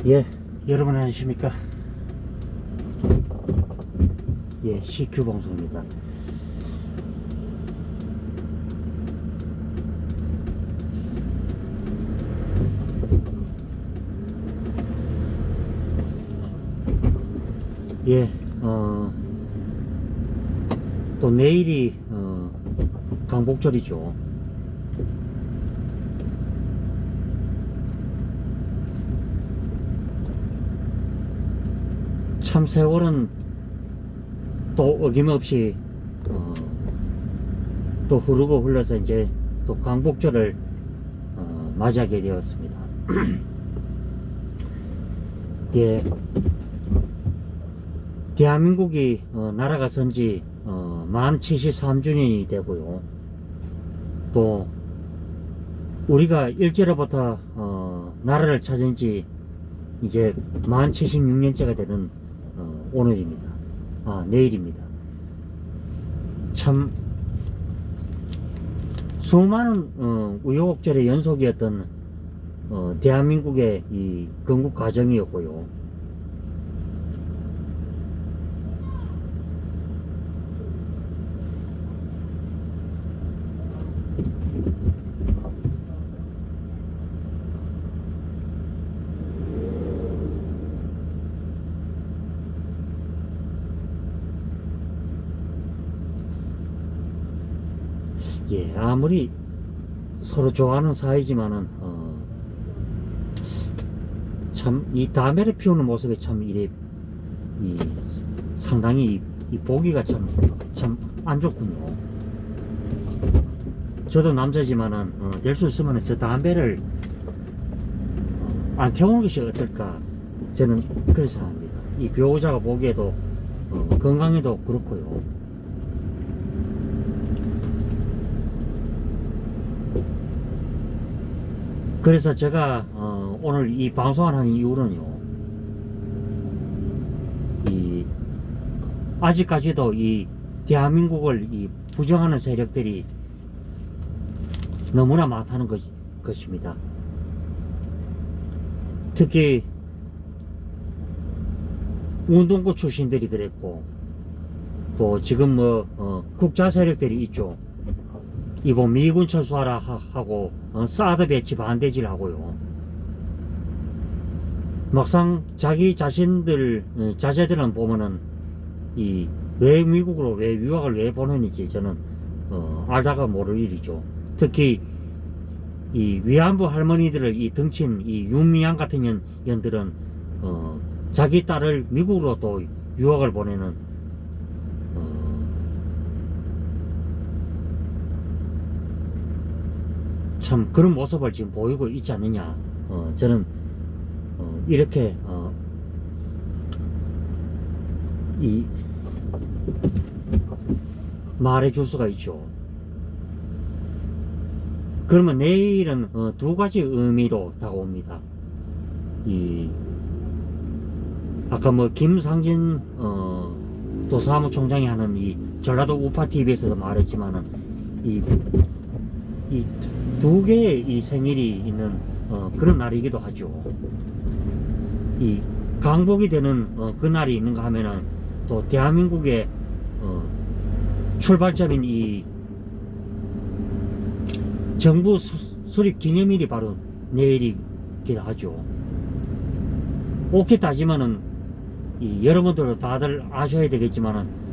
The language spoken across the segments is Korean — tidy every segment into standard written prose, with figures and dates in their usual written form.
예, 여러분 안녕하십니까? 예, CQ 방송입니다. 예, 또 내일이 강복절이죠. 참 세월은 또 어김없이 또 흐르고 흘러서 이제 또 강복절을 맞이하게 되었습니다. 예, 대한민국이 나라가 선지 만 73주년이 되고요. 또 우리가 일제로부터 나라를 찾은 지 이제 만 76년째가 되는 오늘입니다. 내일입니다. 참 수많은 우여곡절의 연속이었던 대한민국의 이 건국 과정이었고요. 예, 아무리 서로 좋아하는 사이지만은 참 이 담배를 피우는 모습이 참 이래 상당히 이 보기가 참 안 좋군요. 저도 남자지만은 될 수 있으면 저 담배를 안 태우는 것이 어떨까, 저는 그래서 합니다. 이 배우자가 보기에도 건강에도 그렇고요. 그래서 제가 오늘 이 방송을 하는 이유는요, 아직까지도 이 대한민국을 부정하는 세력들이 너무나 많다는 것입니다. 특히 운동구 출신들이 그랬고, 또 지금 국자 세력들이 있죠. 이번 미군 철수하라 하고 사드 배치 반대질 하고요. 막상 자기 자제들은 보면은 왜 미국으로 왜 유학을 왜 보내는지 저는 알다가 모를 일이죠. 특히 이 위안부 할머니들을 등친 윤미향 같은 년들은 자기 딸을 미국으로 또 유학을 보내는 참 그런 모습을 지금 보이고 있지 않느냐. 저는 이렇게 말해 줄 수가 있죠. 그러면 내일은 두 가지 의미로 다가옵니다. 아까 김상진 또 사무총장이 하는 전라도 우파TV에서도 말했지만은 이 두 개의 생일이 있는 그런 날이기도 하죠. 강복이 되는 그날이 있는가 하면은 또 대한민국의 출발점인 정부 수립 기념일이 바로 내일이기도 하죠. 옳게 따지면은 여러분들 다들 아셔야 되겠지만은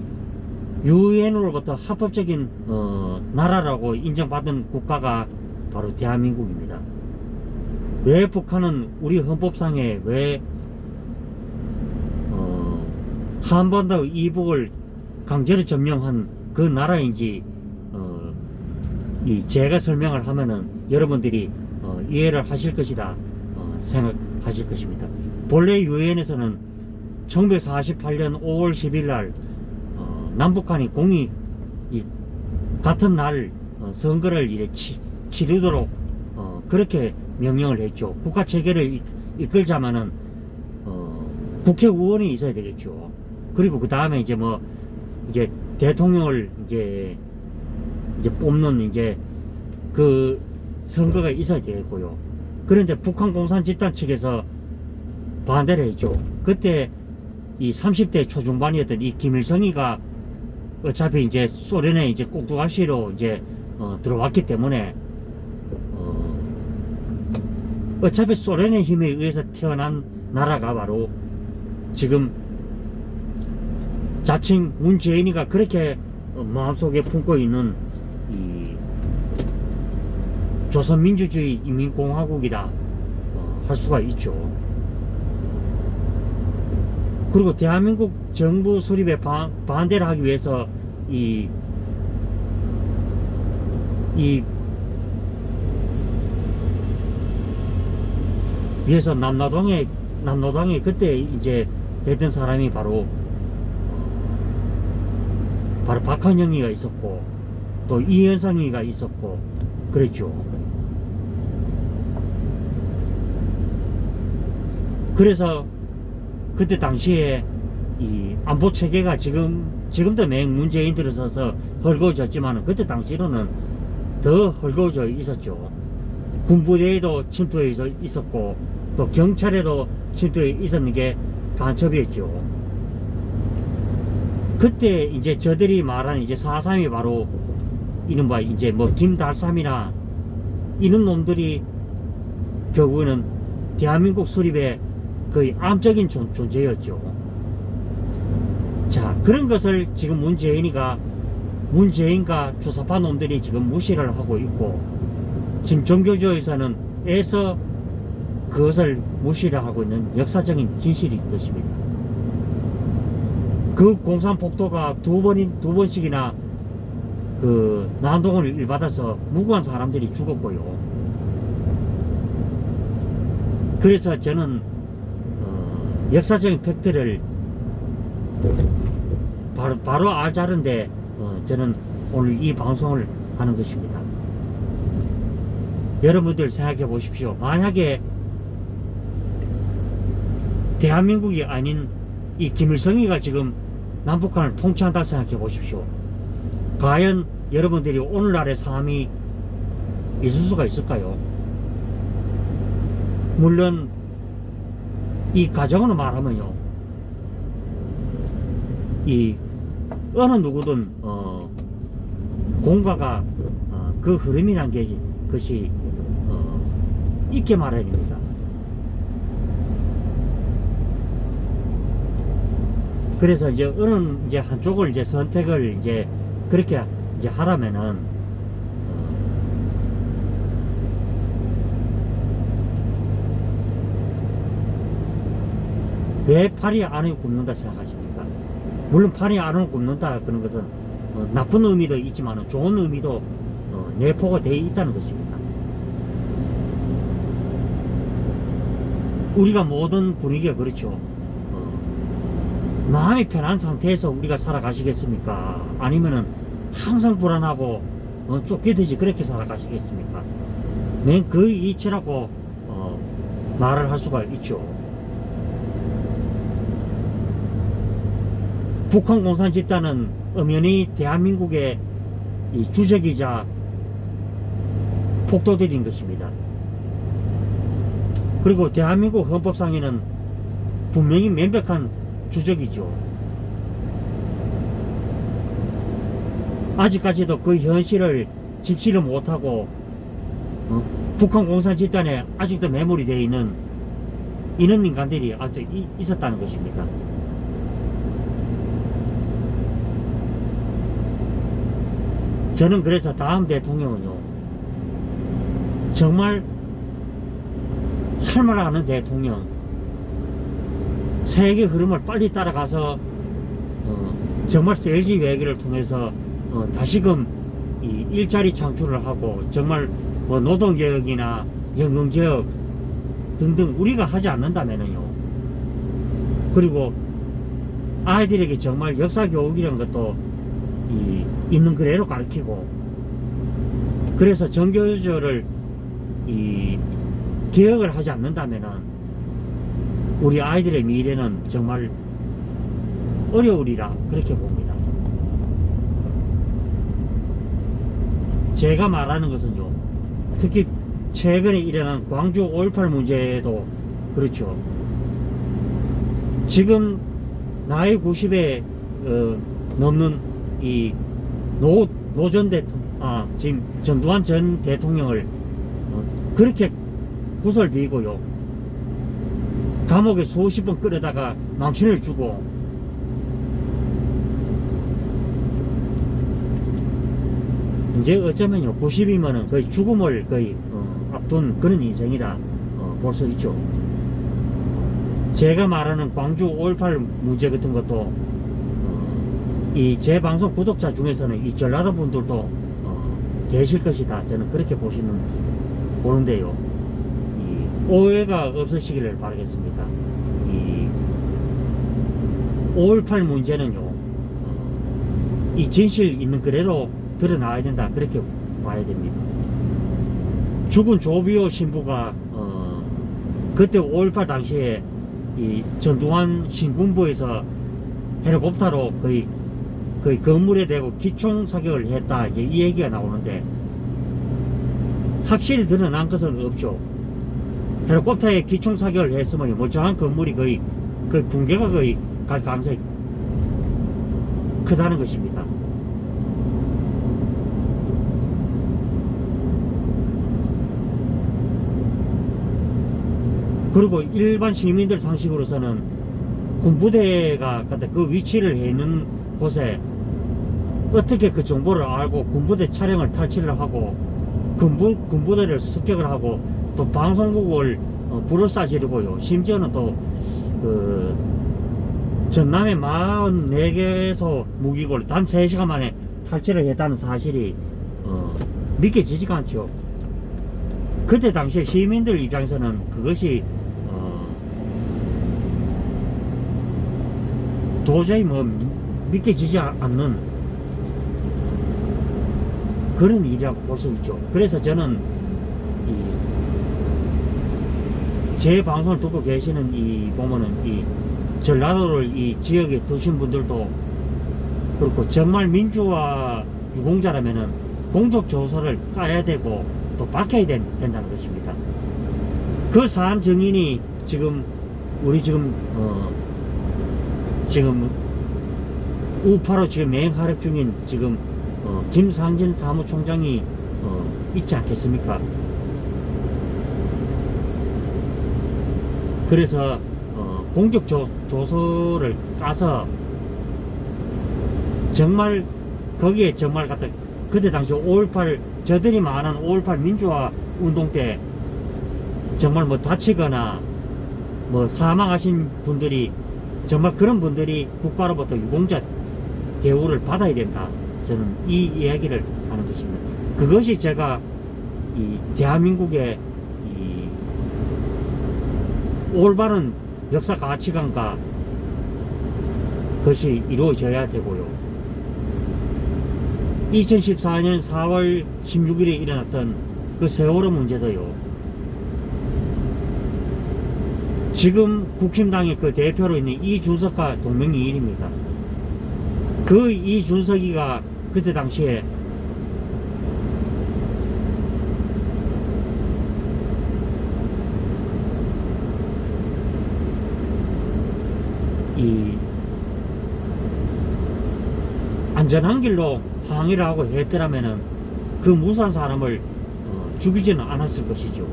유엔으로부터 합법적인 나라라고 인정받은 국가가 바로 대한민국입니다. 왜 북한은 우리 헌법상에 왜 한 번 더 이북을 강제로 점령한 그 나라인지 제가 설명을 하면은 여러분들이 이해를 하실 것이다 생각하실 것입니다. 본래 유엔에서는 1948년 5월 10일 날 남북한이 공이 같은 날 선거를 치르도록 그렇게 명령을 했죠. 국가 체계를 이끌자마는 국회의원이 있어야 되겠죠. 그리고 그 다음에 이제 대통령을 이제 뽑는 그 선거가 있어야 되겠고요. 그런데 북한 공산 집단 측에서 반대를 했죠. 그때 이 30대 초중반이었던 이 김일성이가 어차피 이제 소련에 이제 꼭두가시로 이제 들어왔기 때문에 어차피 소련의 힘에 의해서 태어난 나라가 바로 지금 자칭 문재인이가 그렇게 마음속에 품고 있는 이 조선민주주의 인민공화국이다 할 수가 있죠. 그리고 대한민국 정부 수립에 반대를 하기 위해서 위해서 남노당에 그때 이제 했던 사람이 바로 박한영이가 있었고 또 이현상이가 있었고 그랬죠. 그래서 그때 당시에 이 안보 체계가 지금도 맹 문재인 들어서서 헐거워졌지만 그때 당시로는 더 헐거워져 있었죠. 군부대에도 침투해 있었고 또 경찰에도 침투해 있었는 게 간첩이었죠. 그때 이제 저들이 말하는 이제 4.3이 바로 이른바 이제 뭐 김달삼이나 이런 놈들이 결국에는 대한민국 수립의 거의 암적인 존재였죠. 자, 그런 것을 지금 문재인과 주사파 놈들이 지금 무시를 하고 있고 지금 정교조에서는 애써 그것을 무시를 하고 있는 역사적인 진실인 것입니다. 그 공산폭도가 두 번씩이나 그 난동을 일받아서 무고한 사람들이 죽었고요. 그래서 저는 역사적인 팩트를 바로 알자는데 저는 오늘 이 방송을 하는 것입니다. 여러분들 생각해 보십시오. 만약에 대한민국이 아닌 이 김일성이가 지금 남북한을 통치한다 생각해 보십시오. 과연 여러분들이 오늘날의 삶이 있을 수가 있을까요? 물론 이 가정으로 말하면요, 이 어느 누구든 공가가 그 흐름이란 게 것이 있게 마련입니다. 그래서 이제 어느 이제 한쪽을 이제 선택을 이제 그렇게 이제 하라면은 왜 팔이 안에 굽는다 생각하십니까? 물론 팔이 안으로 굽는다 그런 것은 나쁜 의미도 있지만 좋은 의미도 내포가 되어 있다는 것입니다. 우리가 모든 분위기가 그렇죠. 마음이 편한 상태에서 우리가 살아가시겠습니까? 아니면은 항상 불안하고 쫓기듯이 그렇게 살아가시겠습니까? 맨 그 이치라고 말을 할 수가 있죠. 북한 공산 집단은 엄연히 대한민국의 이 주적이자 폭도들인 것입니다. 그리고 대한민국 헌법상에는 분명히 명백한 주적이죠. 아직까지도 그 현실을 직시를 못하고 북한 공산 집단에 아직도 매몰이 되어 있는 이런 인간들이 아직 있었다는 것입니다. 저는 그래서 다음 대통령은요, 정말 할 말 하는 대통령, 세계 흐름을 빨리 따라가서 정말 셀지 외교를 통해서 다시금 이 일자리 창출을 하고 정말 뭐 노동개혁이나 연금개혁 등등 우리가 하지 않는다면요, 그리고 아이들에게 정말 역사교육이라는 것도 있는 그대로 가르치고, 그래서 정교조를 개혁을 하지 않는다면은 우리 아이들의 미래는 정말 어려우리라 그렇게 봅니다. 제가 말하는 것은요, 특히 최근에 일어난 광주 5.18 문제도 그렇죠. 지금 나이 90에 넘는 이 노전 대통령, 지금 전두환 전 대통령을 그렇게 구설 비고요. 감옥에 수십 번 끌어다가 망신을 주고, 이제 어쩌면요 90이면은 거의 죽음을 거의 앞둔 그런 인생이라 볼 수 있죠. 제가 말하는 광주 5.18 문제 같은 것도 이 제 방송 구독자 중에서는 이 전라도 분들도 계실 것이다, 저는 그렇게 보는데요. 이 오해가 없으시기를 바라겠습니다. 이 5.18 문제는요 이 진실 있는 그대로 드러나야 된다, 그렇게 봐야 됩니다. 죽은 조비오 신부가 그때 5.18 당시에 이 전두환 신군부에서 헬리콥터로 거의 건물에 대고 기총 사격을 했다, 이제 이 얘기가 나오는데 확실히 드러난 것은 없죠. 헬리콥터에 기총 사격을 했으면 멀쩡한 건물이 거의 붕괴가 거의 갈 가능성이 크다는 것입니다. 그리고 일반 시민들 상식으로서는 군부대가 그 위치를 해 있는 곳에 어떻게 그 정보를 알고 군부대 차량을 탈취를 하고 군부대를 습격을 하고 또 방송국을 불을 쏴지르고요. 심지어는 또 전남의 44개소 무기고를 단 3시간 만에 탈취를 했다는 사실이 믿겨지지가 않죠. 그때 당시에 시민들 입장에서는 그것이 도저히 믿겨지지 않는 그런 일이라고 볼 수 있죠. 그래서 저는 제 방송을 듣고 계시는 보면은 이 전라도를 이 지역에 두신 분들도 그렇고, 정말 민주화 유공자라면은 공적 조서를 까야 되고 또 밝혀야 된다는 것입니다. 그 사안 증인이 지금 지금 우파로 지금 맹활약 중인 지금 김상진 사무총장이 있지 않겠습니까? 그래서 공적 조서를 까서 정말 거기에 정말 갖다 그때 당시 5.18 저들이 말하는 5.18 민주화 운동 때 정말 다치거나 사망하신 분들이 정말 그런 분들이 국가로부터 유공자 대우를 받아야 된다, 저는 이 이야기를 하는 것입니다. 그것이 제가 이 대한민국의 이 올바른 역사 가치관과 그것이 이루어져야 되고요. 2014년 4월 16일에 일어났던 그 세월호 문제도요, 지금 국힘당의 그 대표로 있는 이준석과 동명이인입니다. 그 이준석이가 그때 당시에 이 안전한 길로 항의를 하고 했더라면은 그 무수한 사람을 죽이지는 않았을 것이죠.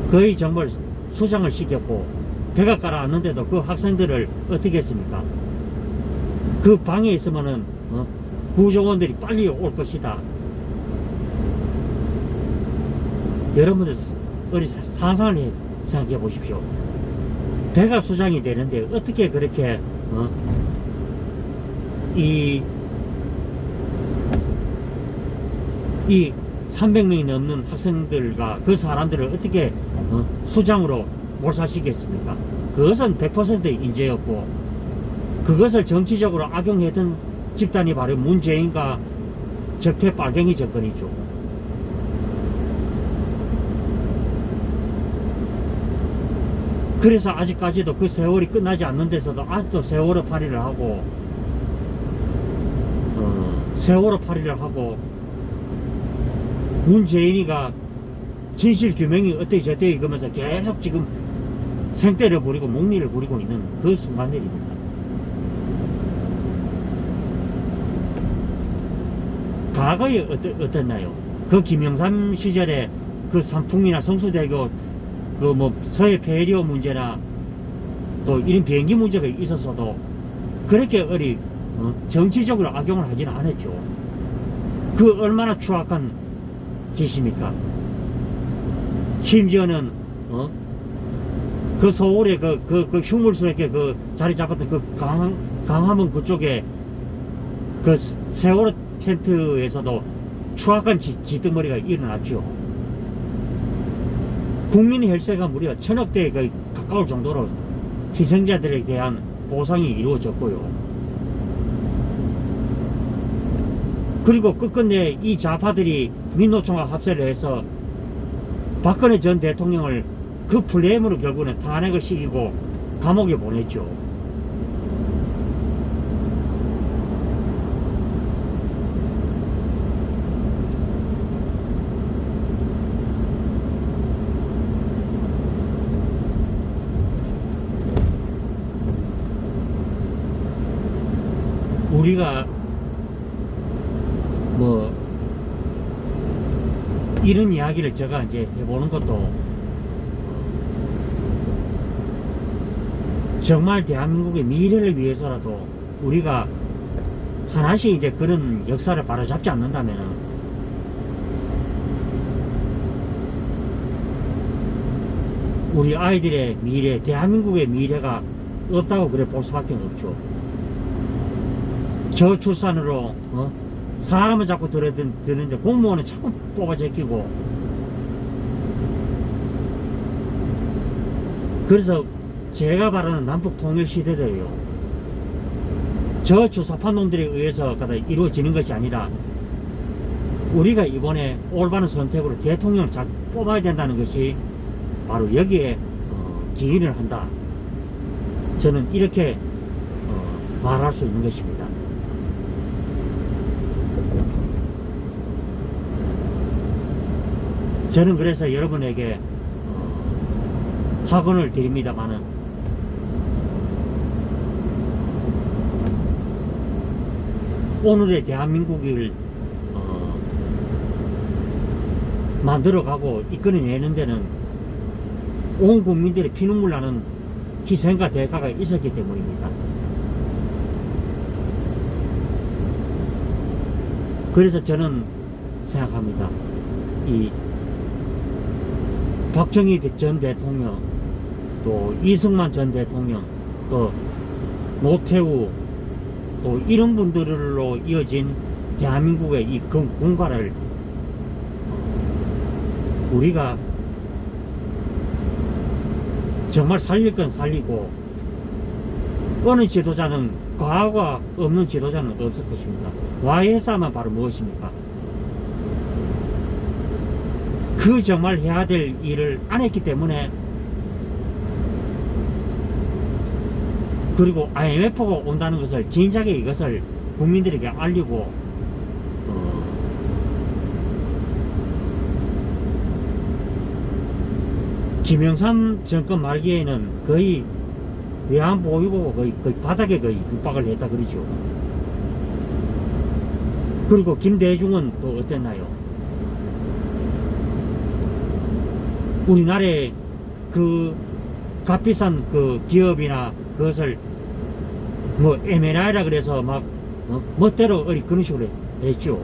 거의 정말 수장을 시켰고 배가 가라앉는데도 그 학생들을 어떻게 했습니까? 그 방에 있으면은 구조원들이 빨리 올 것이다. 여러분들 어디 상상을 생각해 보십시오. 배가 수장이 되는데 어떻게 그렇게 이 300명이 넘는 학생들과 그 사람들을 어떻게 수장으로 몰살시켰습니까? 그것은 100% 인재였고, 그것을 정치적으로 악용했던 집단이 바로 문재인과 적폐 빨갱이 정권이죠. 그래서 아직까지도 그 세월이 끝나지 않는 데서도 아직도 세월호 파리를 하고 문재인이가 진실 규명이 어떻게 저떻게 이러면서 계속 지금 생떼를 부리고 목리를 부리고 있는 그 순간들입니다. 과거에 어땠나요? 그 김영삼 시절에 그 삼풍이나 성수대교 그 뭐 서해 폐리오 문제나 또 이런 비행기 문제가 있었어도 그렇게 정치적으로 악용을 하지는 않았죠. 그 얼마나 추악한 짓입니까? 심지어는 그 서울에 그 휴물소에 그 자리 잡았던 그 강화문 그쪽에 그 세월호 텐트에서도 추악한 짓덩어리가 일어났죠. 국민 혈세가 무려 1000억대에 거의 가까울 정도로 희생자들에 대한 보상이 이루어졌고요. 그리고 끝끝내 이 좌파들이 민노총과 합세를 해서 박근혜 전 대통령을 그 플레임으로 결국은 탄핵을 시키고 감옥에 보냈죠. 우리가 뭐 이런 이야기를 제가 이제 해보는 것도 정말 대한민국의 미래를 위해서라도 우리가 하나씩 이제 그런 역사를 바로잡지 않는다면 우리 아이들의 미래, 대한민국의 미래가 없다고 그래 볼 수밖에 없죠. 저출산으로 사람은 자꾸 드는데 공무원은 자꾸 뽑아 제끼고, 그래서 제가 바라는 남북 통일 시대대로요, 저 주사파 놈들에 의해서 이루어지는 것이 아니라 우리가 이번에 올바른 선택으로 대통령을 잘 뽑아야 된다는 것이 바로 여기에 기인을 한다. 저는 이렇게 말할 수 있는 것입니다. 저는 그래서 여러분에게 학원을 드립니다마는 오늘의 대한민국을 만들어가고 이끌어내는 데는 온 국민들의 피눈물 나는 희생과 대가가 있었기 때문입니다. 그래서 저는 생각합니다. 이 박정희 전 대통령, 또 이승만 전 대통령, 또 노태우, 또 이런 분들로 이어진 대한민국의 이 공과를 우리가 정말 살릴 건 살리고, 어느 지도자는, 과거가 없는 지도자는 없을 것입니다. 와이에스만 바로 무엇입니까? 그 정말 해야 될 일을 안 했기 때문에, 그리고 IMF가 온다는 것을 진작에 이것을 국민들에게 알리고 김영삼 정권 말기에는 거의 외환보유고가 거의 바닥에 거의 육박을 했다 그러죠. 그리고 김대중은 또 어땠나요? 우리나라의 그 값비싼 그 기업이나 그것을 뭐 M&I라 그래서 막 멋대로 그런 식으로 했죠.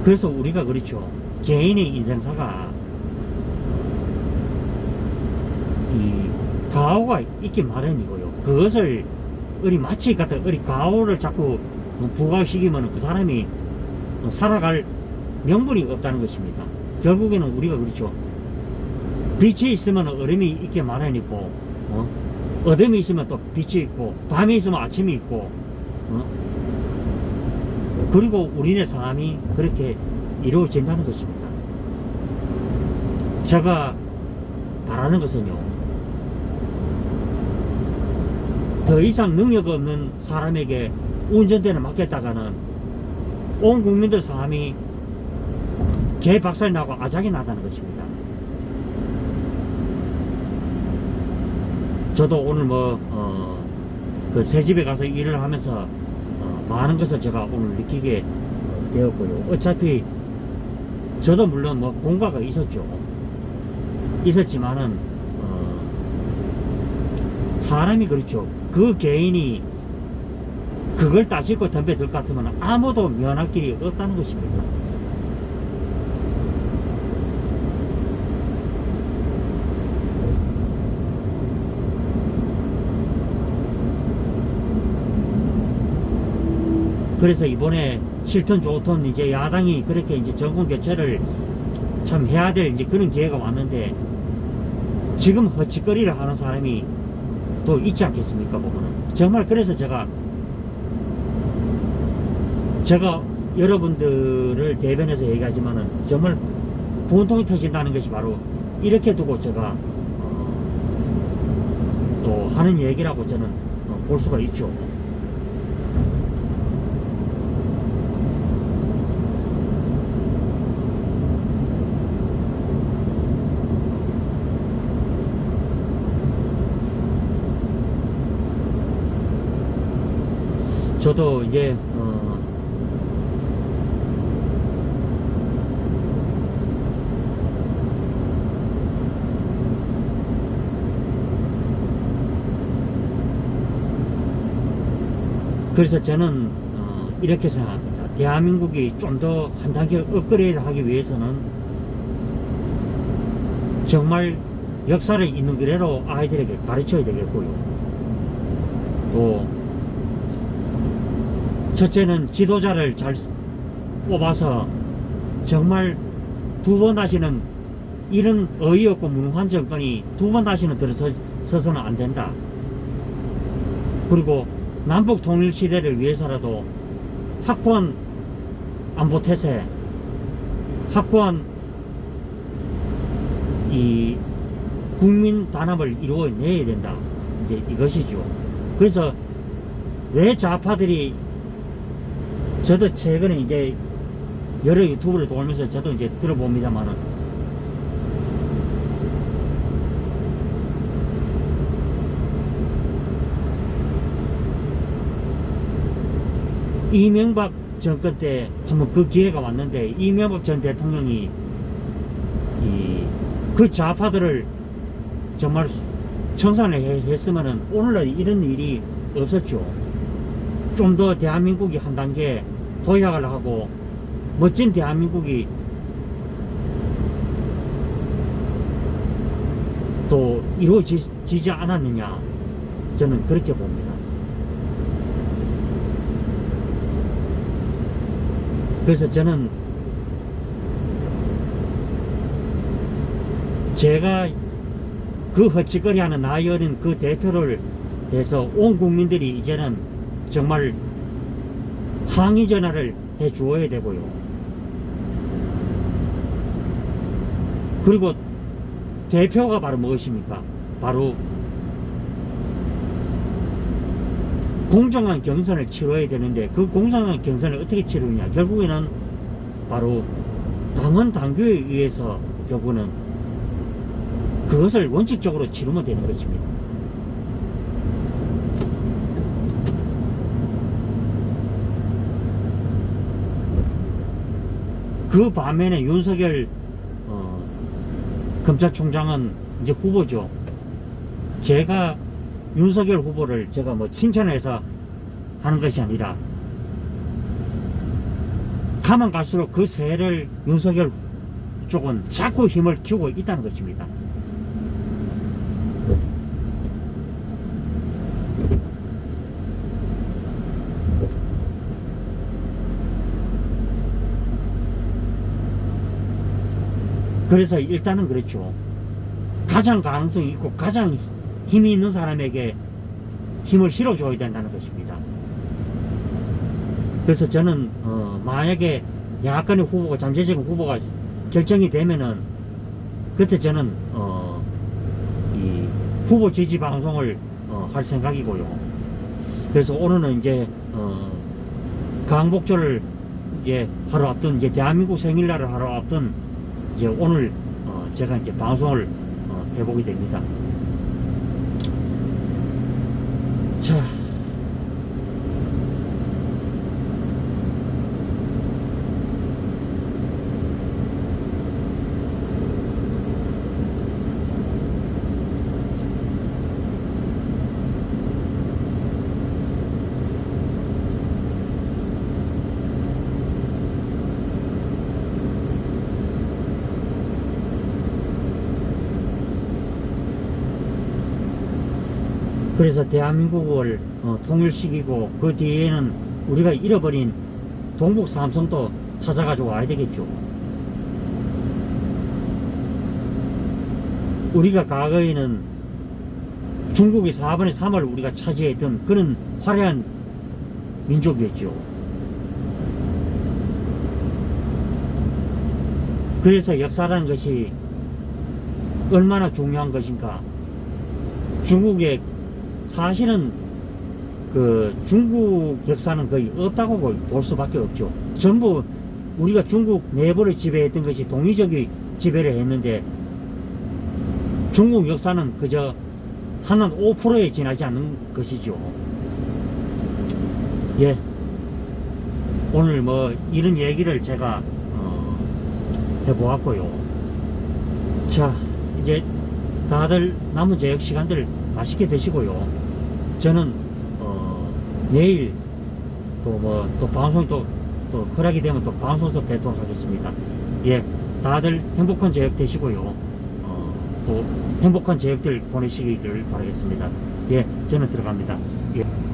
그래서 우리가 그렇죠. 개인의 인생사가 이 가오가 있기 마련이고요. 그것을 마치 가오를 자꾸 부각시키면 그 사람이 살아갈 명분이 없다는 것입니다. 결국에는 우리가 그렇죠. 빛이 있으면 얼음이 있게 마련이고, 어둠이 있으면 또 빛이 있고, 밤이 있으면 아침이 있고, 그리고 우리네 삶이 그렇게 이루어진다는 것입니다. 제가 바라는 것은요, 더 이상 능력 없는 사람에게 운전대를 맡겼다가는 온 국민들 사람이 개 박살 나고 아작이 나다는 것입니다. 저도 오늘 그 새집에 가서 일을 하면서 많은 것을 제가 오늘 느끼게 되었고요. 어차피 저도 물론 뭐 공과가 있었지만은 사람이 그렇죠. 그 개인이 그걸 따지고 덤벼들 것 같으면 아무도 면할 길이 없다는 것입니다. 그래서 이번에 싫든 좋든 이제 야당이 그렇게 이제 정권 교체를 참 해야 될 이제 그런 기회가 왔는데 지금 허치거리를 하는 사람이 또 있지 않겠습니까? 보면은 정말 그래서 제가 여러분들을 대변해서 얘기하지만은 정말 분통이 터진다는 것이 바로 이렇게 두고 제가 또 하는 얘기라고 저는 볼 수가 있죠. 저도 이제 그래서 저는 이렇게 생각합니다. 대한민국이 좀 더 한 단계 업그레이드 하기 위해서는 정말 역사를 있는 그대로 아이들에게 가르쳐야 되겠고요. 또 첫째는 지도자를 잘 뽑아서 정말 두 번 다시는 이런 어이없고 무능한 정권이 두 번 다시는 들어서서는 안 된다. 그리고 남북 통일 시대를 위해서라도 확고한 안보 태세, 확고한 이 국민 단합을 이루어내야 된다. 이제 이것이죠. 그래서 왜 좌파들이, 저도 최근에 이제 여러 유튜브를 돌면서 저도 이제 들어봅니다만은 이명박 정권 때 한번 그 기회가 왔는데 이명박 전 대통령이 그 좌파들을 정말 청산을 했으면은 오늘날 이런 일이 없었죠. 좀 더 대한민국이 한 단계 도약을 하고 멋진 대한민국이 또 이루어지지 않았느냐, 저는 그렇게 봅니다. 그래서 저는 제가 그 허치거리하는 나이 어린 그 대표를 해서 온 국민들이 이제는 정말 항의 전화를 해 주어야 되고요. 그리고 대표가 바로 무엇입니까? 바로 공정한 경선을 치러야 되는데 그 공정한 경선을 어떻게 치르느냐, 결국에는 바로 당원 당규에 의해서 결국은 그것을 원칙적으로 치르면 되는 것입니다. 그 반면에 윤석열 검찰총장은 이제 후보죠. 제가 윤석열 후보를 제가 뭐 칭찬해서 하는 것이 아니라 가면 갈수록 그 세를 윤석열 쪽은 자꾸 힘을 키우고 있다는 것입니다. 그래서 일단은 그렇죠. 가장 가능성이 있고 가장 힘이 있는 사람에게 힘을 실어줘야 된다는 것입니다. 그래서 저는 만약에 야권의 후보가, 잠재적 후보가 결정이 되면은 그때 저는 이 후보 지지 방송을 할 생각이고요. 그래서 오늘은 이제 광복절을 이제 하루 앞둔 이제 대한민국 생일날을 하루 앞둔 이제 오늘 제가 이제 방송을 해보게 됩니다. 자, 그래서 대한민국을 통일시키고 그 뒤에는 우리가 잃어버린 동북 삼성도 찾아가지고 와야 되겠죠. 우리가 과거에는 중국이 4분의 3을 우리가 차지했던 그런 화려한 민족이었죠. 그래서 역사라는 것이 얼마나 중요한 것인가. 중국의 사실은 그 중국 역사는 거의 없다고 볼 수밖에 없죠. 전부 우리가 중국 내부를 지배했던 것이 동이적이 지배를 했는데 중국 역사는 그저 한 5%에 지나지 않는 것이죠. 예, 오늘 뭐 이런 얘기를 제가 해보았고요. 자, 이제 다들 남은 저녁 시간들 맛있게 드시고요. 저는 내일 또 방송이 또 허락이 되면 또 방송에서 뵙도록 하겠습니다. 예, 다들 행복한 저녁 되시고요. 또 행복한 저녁들 보내시기를 바라겠습니다. 예, 저는 들어갑니다. 예.